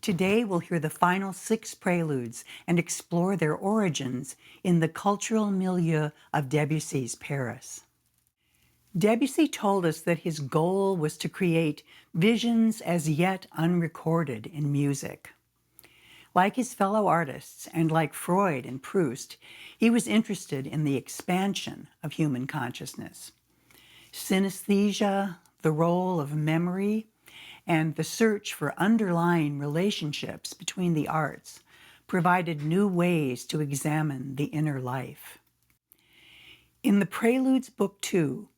Today, we'll hear the final 6 preludes and explore their origins in the cultural milieu of Debussy's Paris. Debussy told us that his goal was to create visions as yet unrecorded in music. Like his fellow artists, and like Freud and Proust, he was interested in the expansion of human consciousness. Synesthesia, the role of memory, and the search for underlying relationships between the arts provided new ways to examine the inner life. In the Preludes Book 2,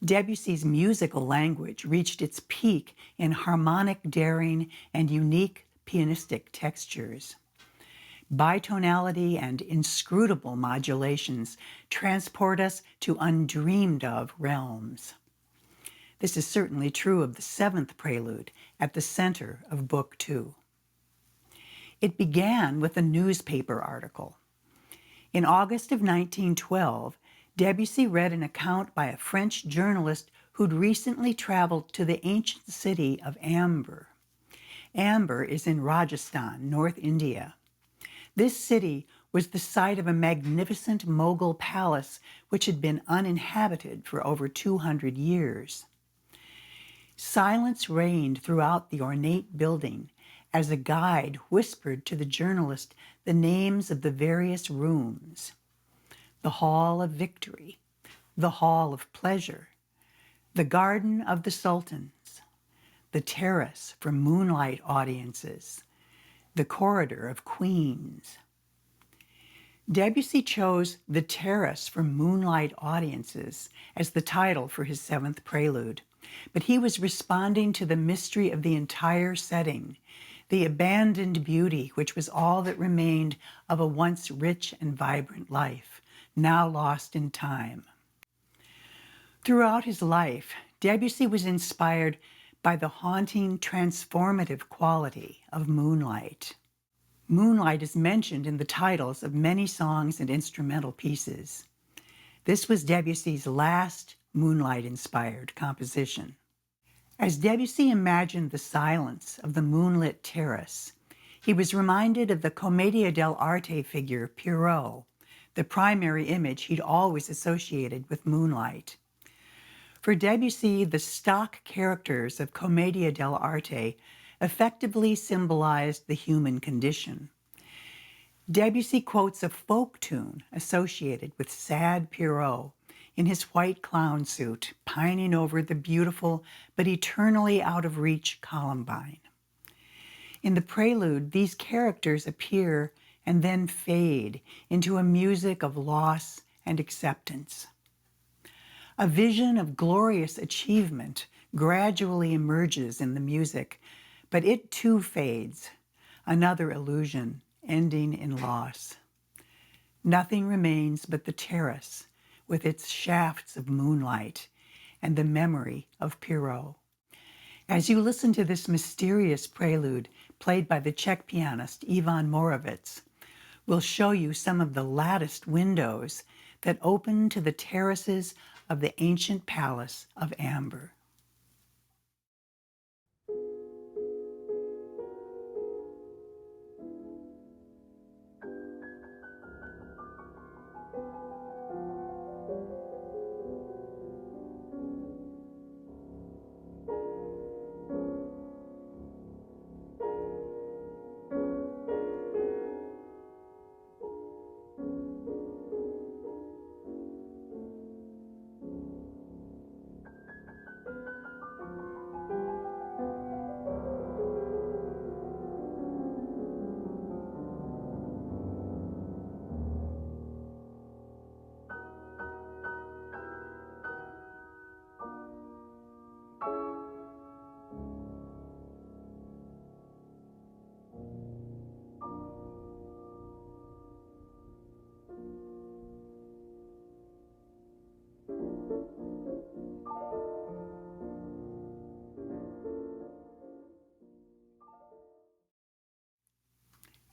Debussy's musical language reached its peak in harmonic daring and unique pianistic textures. Bitonality and inscrutable modulations transport us to undreamed of realms. This is certainly true of the 7th prelude at the center of Book 2. It began with a newspaper article. In August of 1912, Debussy read an account by a French journalist who'd recently traveled to the ancient city of Amber. Amber is in Rajasthan, North India. This city was the site of a magnificent Mughal palace which had been uninhabited for over 200 years. Silence reigned throughout the ornate building as a guide whispered to the journalist the names of the various rooms: the Hall of Victory, the Hall of Pleasure, the Garden of the Sultans, the Terrace for Moonlight audiences, the Corridor of Queens. Debussy chose the Terrace for Moonlight audiences as the title for his 7th prelude, but he was responding to the mystery of the entire setting, the abandoned beauty which was all that remained of a once rich and vibrant life, now lost in time. Throughout his life, Debussy was inspired by the haunting, transformative quality of moonlight. Moonlight is mentioned in the titles of many songs and instrumental pieces. This was Debussy's last moonlight-inspired composition. As Debussy imagined the silence of the moonlit terrace, he was reminded of the commedia dell'arte figure Pierrot, the primary image he'd always associated with moonlight. For Debussy, the stock characters of commedia dell'arte effectively symbolized the human condition. Debussy quotes a folk tune associated with sad Pierrot in his white clown suit, pining over the beautiful but eternally out of reach Columbine. In the prelude, these characters appear and then fade into a music of loss and acceptance. A vision of glorious achievement gradually emerges in the music, but it too fades, another illusion ending in loss. Nothing remains but the terrace with its shafts of moonlight and the memory of Pierrot. As you listen to this mysterious prelude played by the Czech pianist Ivan Moravec, we'll show you some of the latticed windows that open to the terraces of the ancient palace of Amber.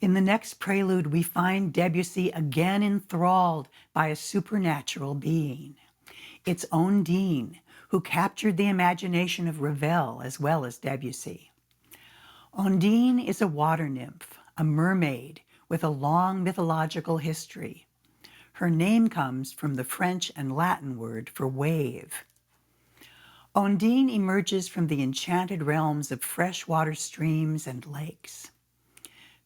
In the next prelude, we find Debussy again enthralled by a supernatural being. It's Ondine, who captured the imagination of Ravel as well as Debussy. Ondine is a water nymph, a mermaid with a long mythological history. Her name comes from the French and Latin word for wave. Ondine emerges from the enchanted realms of freshwater streams and lakes.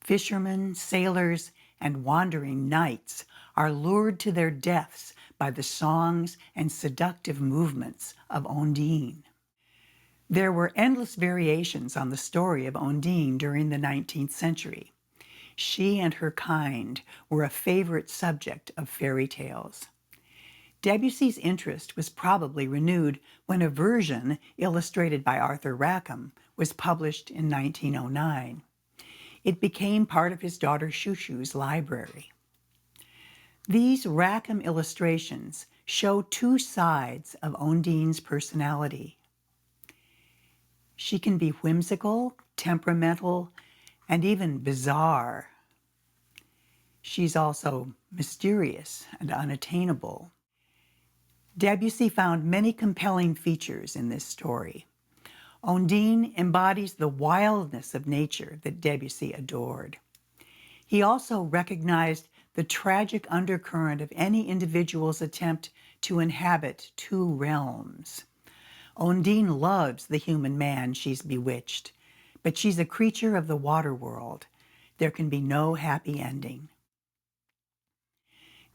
Fishermen, sailors, and wandering knights are lured to their deaths by the songs and seductive movements of Ondine. There were endless variations on the story of Ondine during the 19th century. She and her kind were a favorite subject of fairy tales. Debussy's interest was probably renewed when a version, illustrated by Arthur Rackham, was published in 1909. It became part of his daughter Shushu's library. These Rackham illustrations show two sides of Ondine's personality. She can be whimsical, temperamental, and even bizarre. She's also mysterious and unattainable. Debussy found many compelling features in this story. Ondine embodies the wildness of nature that Debussy adored. He also recognized the tragic undercurrent of any individual's attempt to inhabit two realms. Ondine loves the human man she's bewitched, but she's a creature of the water world. There can be no happy ending.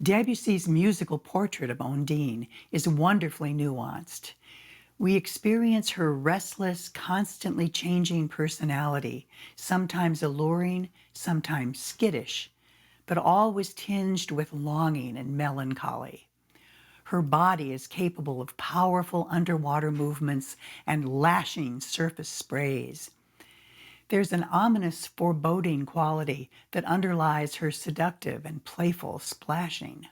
Debussy's musical portrait of Ondine is wonderfully nuanced. We experience her restless, constantly changing personality, sometimes alluring, sometimes skittish, but always tinged with longing and melancholy. Her body is capable of powerful underwater movements and lashing surface sprays. There's an ominous, foreboding quality that underlies her seductive and playful splashing.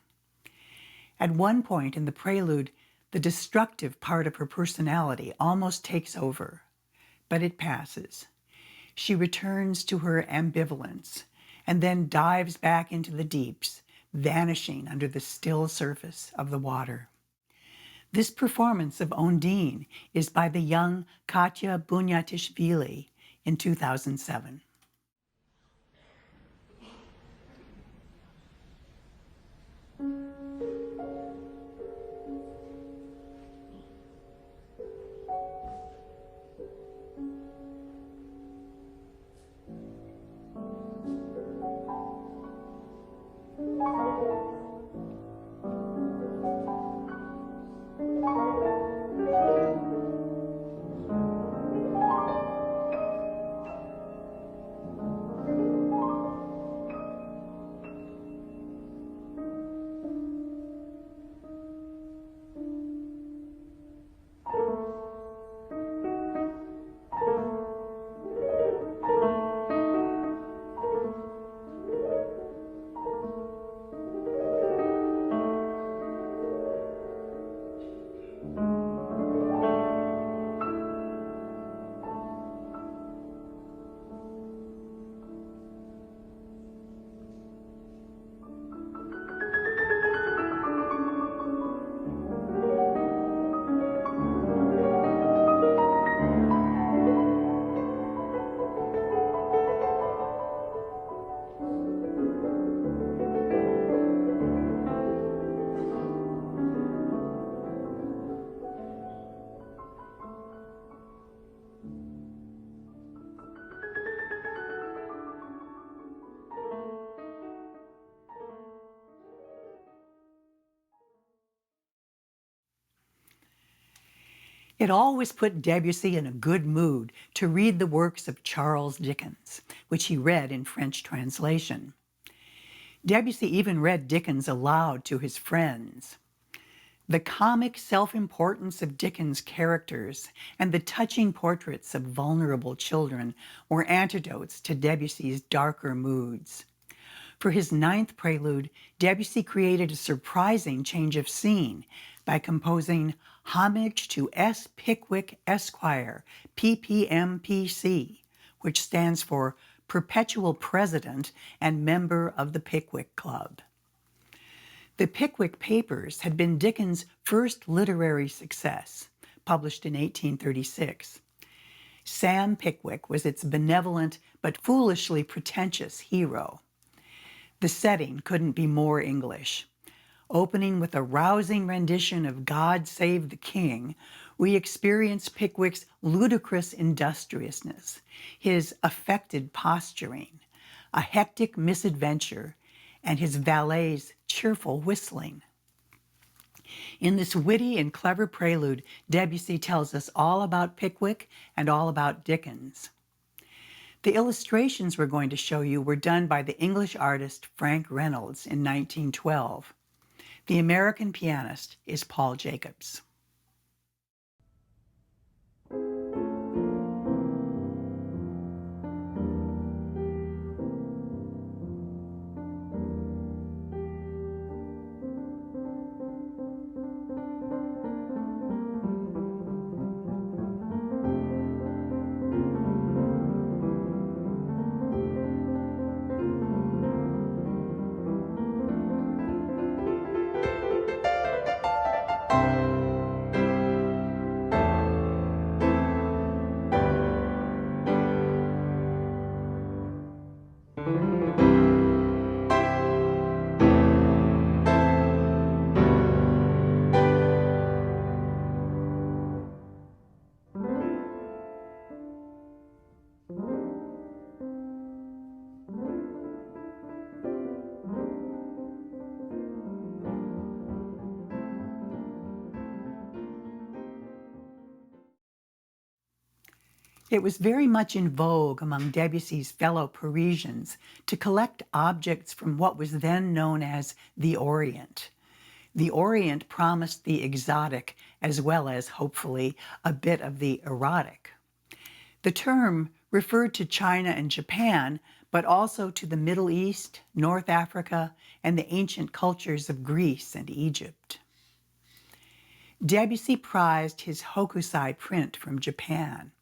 At one point in the prelude, the destructive part of her personality almost takes over, but it passes. She returns to her ambivalence and then dives back into the deeps, vanishing under the still surface of the water. This performance of Ondine is by the young Katya Bunyatishvili in 2007. It always put Debussy in a good mood to read the works of Charles Dickens, which he read in French translation. Debussy even read Dickens aloud to his friends. The comic self-importance of Dickens' characters and the touching portraits of vulnerable children were antidotes to Debussy's darker moods. For his 9th prelude, Debussy created a surprising change of scene by composing Homage to S. Pickwick, Esquire, PPMPC, which stands for perpetual president and member of the Pickwick Club. The Pickwick Papers had been Dickens' first literary success, published in 1836. Sam Pickwick was its benevolent but foolishly pretentious hero. The setting couldn't be more English. Opening with a rousing rendition of God Save the King, we experience Pickwick's ludicrous industriousness, his affected posturing, a hectic misadventure, and his valet's cheerful whistling. In this witty and clever prelude, Debussy tells us all about Pickwick and all about Dickens. The illustrations we're going to show you were done by the English artist Frank Reynolds in 1912. The American pianist is Paul Jacobs. It was very much in vogue among Debussy's fellow Parisians to collect objects from what was then known as the Orient. The Orient promised the exotic as well as, hopefully, a bit of the erotic. The term referred to China and Japan, but also to the Middle East, North Africa, and the ancient cultures of Greece and Egypt. Debussy prized his hokusai print from Japan,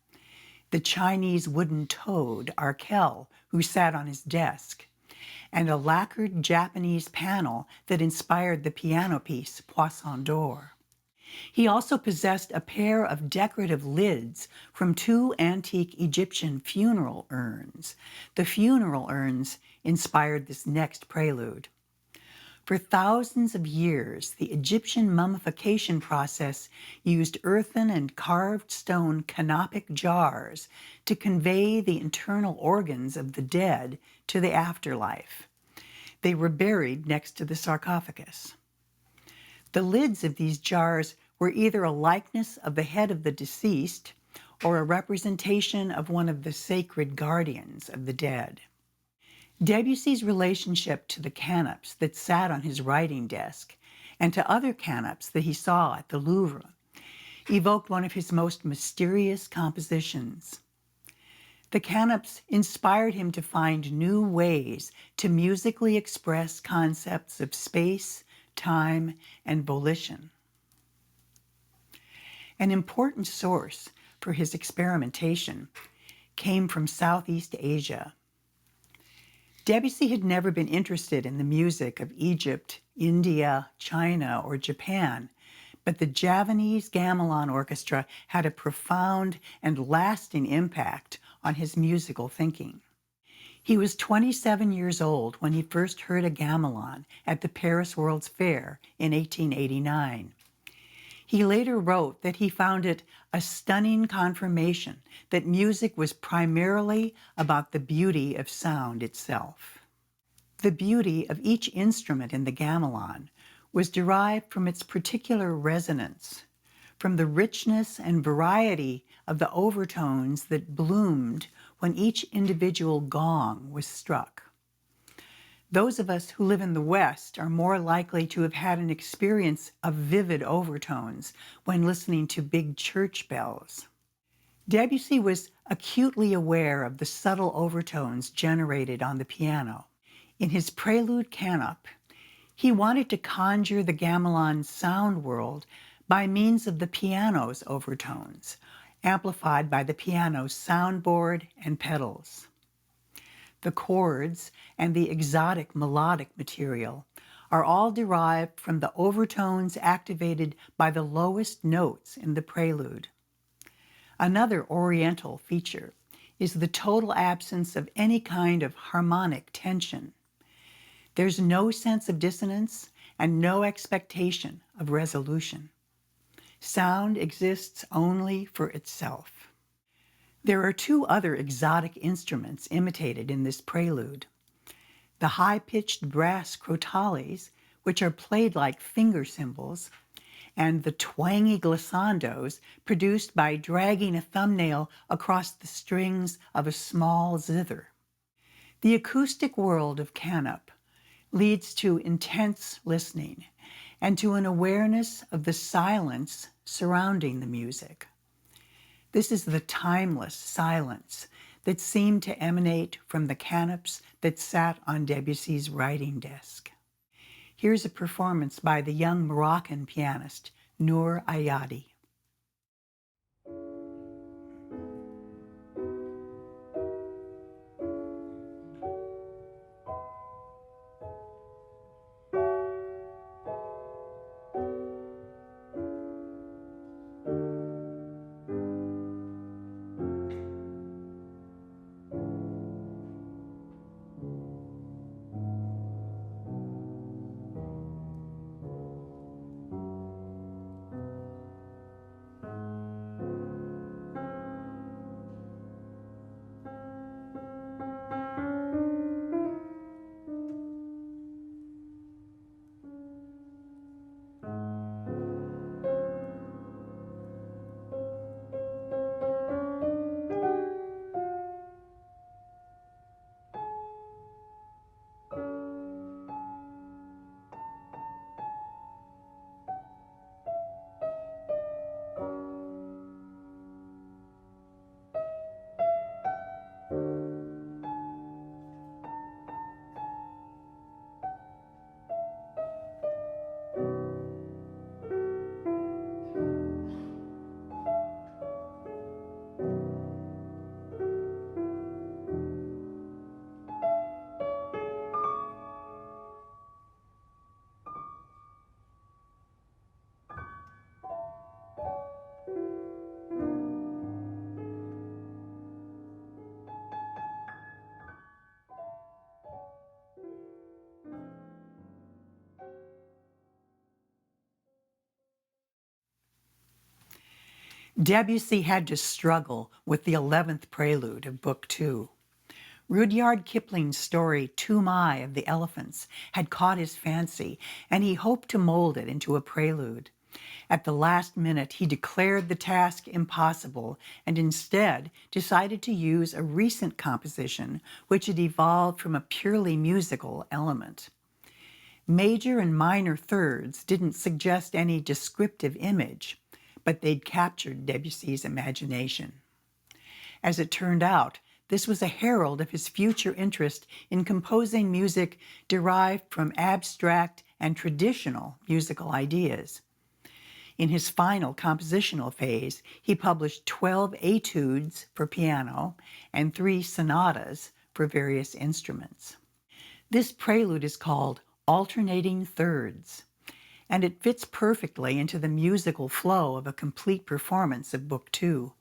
the Chinese wooden toad, Arkel, who sat on his desk, and a lacquered Japanese panel that inspired the piano piece Poisson d'Or. He also possessed a pair of decorative lids from two antique Egyptian funeral urns. The funeral urns inspired this next prelude. For thousands of years, the Egyptian mummification process used earthen and carved stone canopic jars to convey the internal organs of the dead to the afterlife. They were buried next to the sarcophagus. The lids of these jars were either a likeness of the head of the deceased or a representation of one of the sacred guardians of the dead. Debussy's relationship to the canopes that sat on his writing desk and to other canopes that he saw at the Louvre evoked one of his most mysterious compositions. The canopes inspired him to find new ways to musically express concepts of space, time, and volition. An important source for his experimentation came from Southeast Asia. Debussy had never been interested in the music of Egypt, India, China, or Japan, but the Javanese gamelan orchestra had a profound and lasting impact on his musical thinking. He was 27 years old when he first heard a gamelan at the Paris World's Fair in 1889. He later wrote that he found it a stunning confirmation that music was primarily about the beauty of sound itself. The beauty of each instrument in the gamelan was derived from its particular resonance, from the richness and variety of the overtones that bloomed when each individual gong was struck. Those of us who live in the West are more likely to have had an experience of vivid overtones when listening to big church bells. Debussy was acutely aware of the subtle overtones generated on the piano. In his Prelude Canope, he wanted to conjure the gamelan's sound world by means of the piano's overtones, amplified by the piano's soundboard and pedals. the chords, and the exotic melodic material are all derived from the overtones activated by the lowest notes in the prelude. Another Oriental feature is the total absence of any kind of harmonic tension. There's no sense of dissonance and no expectation of resolution. Sound exists only for itself. There are two other exotic instruments imitated in this prelude. The high-pitched brass crotales, which are played like finger cymbals, and the twangy glissandos produced by dragging a thumbnail across the strings of a small zither. The acoustic world of Canope leads to intense listening and to an awareness of the silence surrounding the music. This is the timeless silence that seemed to emanate from the canopes that sat on Debussy's writing desk. Here's a performance by the young Moroccan pianist, Nour Ayadi. Debussy had to struggle with the 11th prelude of Book 2. Rudyard Kipling's story, Toomai of the Elephants, had caught his fancy, and he hoped to mold it into a prelude. At the last minute, he declared the task impossible and instead decided to use a recent composition which had evolved from a purely musical element. Major and minor thirds didn't suggest any descriptive image, but they'd captured Debussy's imagination. As it turned out, this was a herald of his future interest in composing music derived from abstract and traditional musical ideas. In his final compositional phase, he published 12 etudes for piano and 3 sonatas for various instruments. This prelude is called Alternating Thirds, and it fits perfectly into the musical flow of a complete performance of Book 2.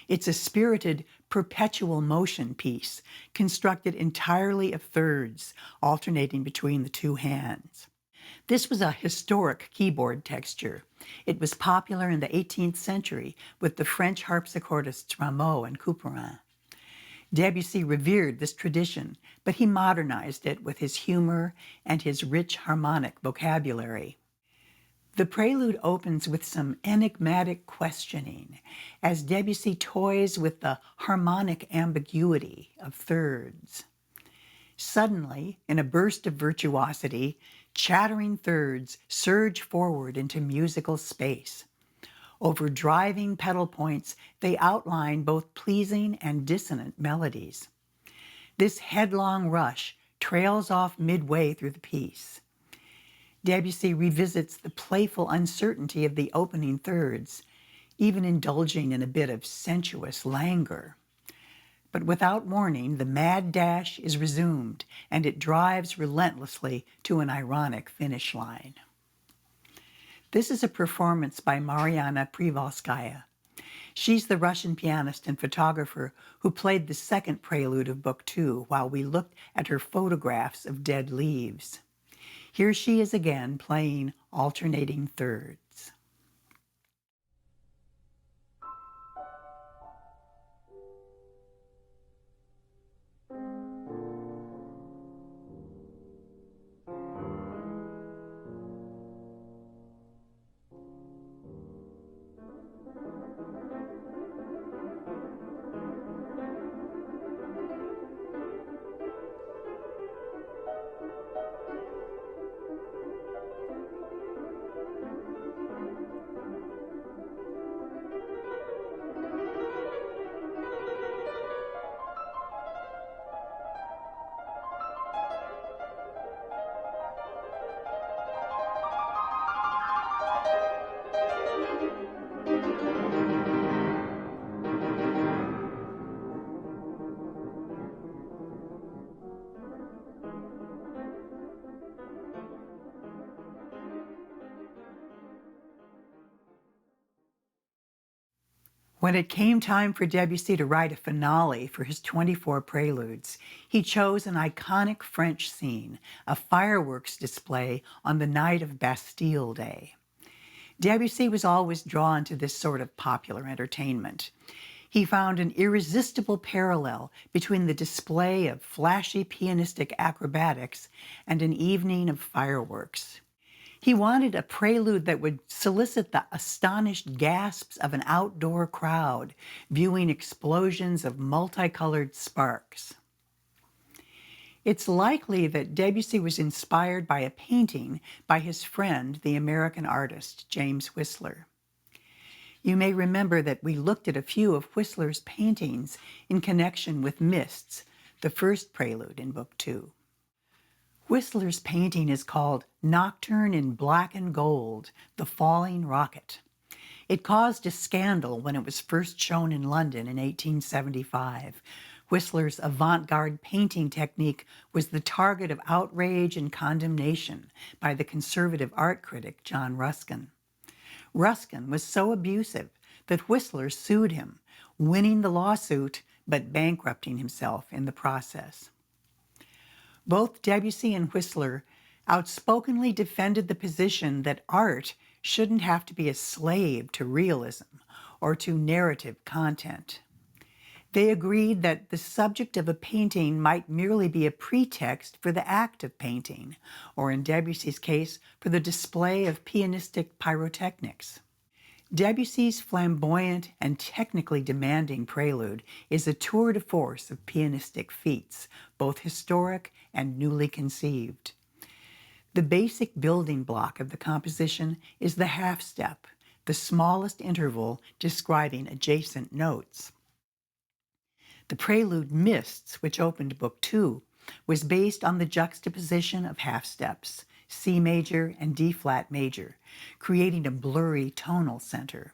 It's a spirited, perpetual motion piece, constructed entirely of thirds, alternating between the 2 hands. This was a historic keyboard texture. It was popular in the 18th century with the French harpsichordists Rameau and Couperin. Debussy revered this tradition, but he modernized it with his humor and his rich harmonic vocabulary. The prelude opens with some enigmatic questioning as Debussy toys with the harmonic ambiguity of thirds. Suddenly, in a burst of virtuosity, chattering thirds surge forward into musical space. Over driving pedal points, they outline both pleasing and dissonant melodies. This headlong rush trails off midway through the piece. Debussy revisits the playful uncertainty of the opening thirds, even indulging in a bit of sensuous languor. But without warning, the mad dash is resumed, and it drives relentlessly to an ironic finish line. This is a performance by Mariana Privalskaya. She's the Russian pianist and photographer who played the second prelude of Book 2 while we looked at her photographs of dead leaves. Here she is again playing alternating thirds. When it came time for Debussy to write a finale for his 24 preludes, he chose an iconic French scene, a fireworks display on the night of Bastille Day. Debussy was always drawn to this sort of popular entertainment. He found an irresistible parallel between the display of flashy pianistic acrobatics and an evening of fireworks. He wanted a prelude that would solicit the astonished gasps of an outdoor crowd viewing explosions of multicolored sparks. It's likely that Debussy was inspired by a painting by his friend, the American artist James Whistler. You may remember that we looked at a few of Whistler's paintings in connection with Mists, the first prelude in Book 2. Whistler's painting is called Nocturne in Black and Gold, The Falling Rocket. It caused a scandal when it was first shown in London in 1875. Whistler's avant-garde painting technique was the target of outrage and condemnation by the conservative art critic John Ruskin. Ruskin was so abusive that Whistler sued him, winning the lawsuit but bankrupting himself in the process. Both Debussy and Whistler outspokenly defended the position that art shouldn't have to be a slave to realism or to narrative content. They agreed that the subject of a painting might merely be a pretext for the act of painting, or in Debussy's case, for the display of pianistic pyrotechnics. Debussy's flamboyant and technically demanding prelude is a tour de force of pianistic feats, both historic and newly conceived. The basic building block of the composition is the half step, the smallest interval describing adjacent notes. The prelude Mists, which opened Book 2, was based on the juxtaposition of half steps, C major and D flat major, creating a blurry tonal center.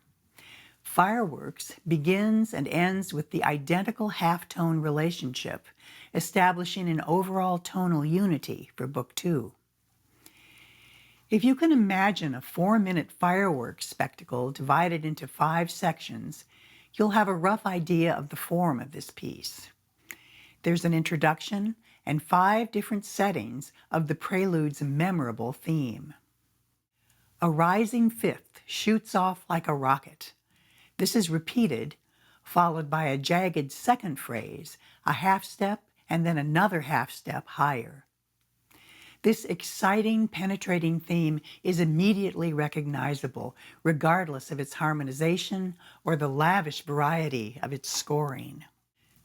Fireworks begins and ends with the identical half-tone relationship, establishing an overall tonal unity for Book 2. If you can imagine a 4-minute fireworks spectacle divided into 5 sections, you'll have a rough idea of the form of this piece. There's an introduction and 5 different settings of the prelude's memorable theme. A rising fifth shoots off like a rocket. This is repeated, followed by a jagged second phrase, a half step, and then another half step higher. This exciting, penetrating theme is immediately recognizable, regardless of its harmonization or the lavish variety of its scoring.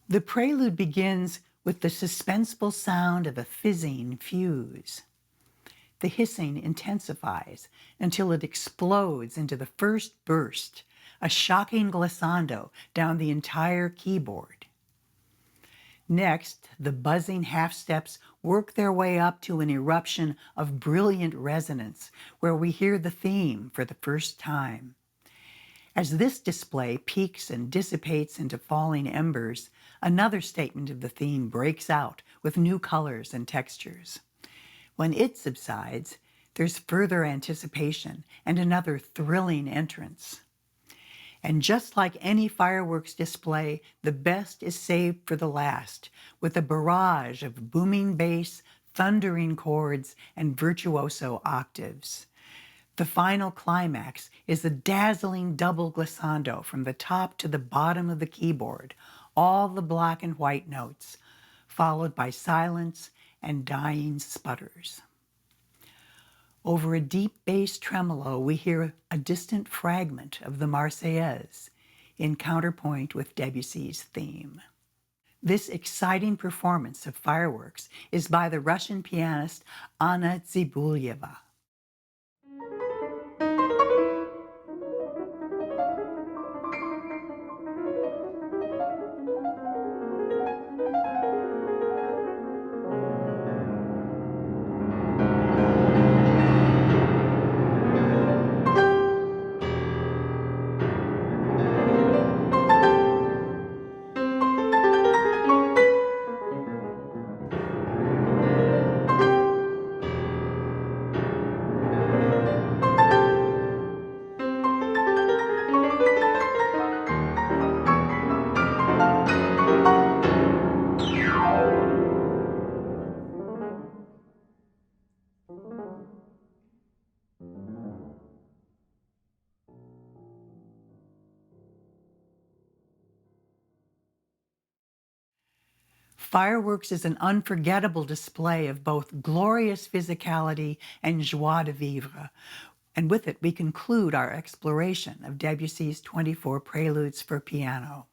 The prelude begins with the suspenseful sound of a fizzing fuse. The hissing intensifies until it explodes into the first burst, a shocking glissando down the entire keyboard. Next, the buzzing half steps work their way up to an eruption of brilliant resonance where we hear the theme for the first time. As this display peaks and dissipates into falling embers, another statement of the theme breaks out with new colors and textures. When it subsides, there's further anticipation and another thrilling entrance. And just like any fireworks display, the best is saved for the last, with a barrage of booming bass, thundering chords, and virtuoso octaves. The final climax is a dazzling double glissando from the top to the bottom of the keyboard, all the black and white notes, followed by silence and dying sputters. Over a deep bass tremolo, we hear a distant fragment of the Marseillaise in counterpoint with Debussy's theme. This exciting performance of fireworks is by the Russian pianist Anna Tsibulyeva. Fireworks is an unforgettable display of both glorious physicality and joie de vivre, and with it we conclude our exploration of Debussy's 24 Preludes for piano.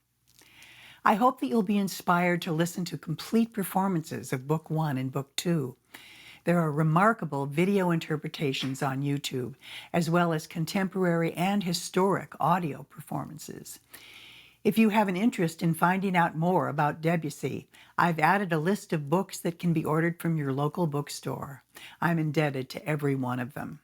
I hope that you'll be inspired to listen to complete performances of Book 1 and Book 2. There are remarkable video interpretations on YouTube, as well as contemporary and historic audio performances. If you have an interest in finding out more about Debussy, I've added a list of books that can be ordered from your local bookstore. I'm indebted to every one of them.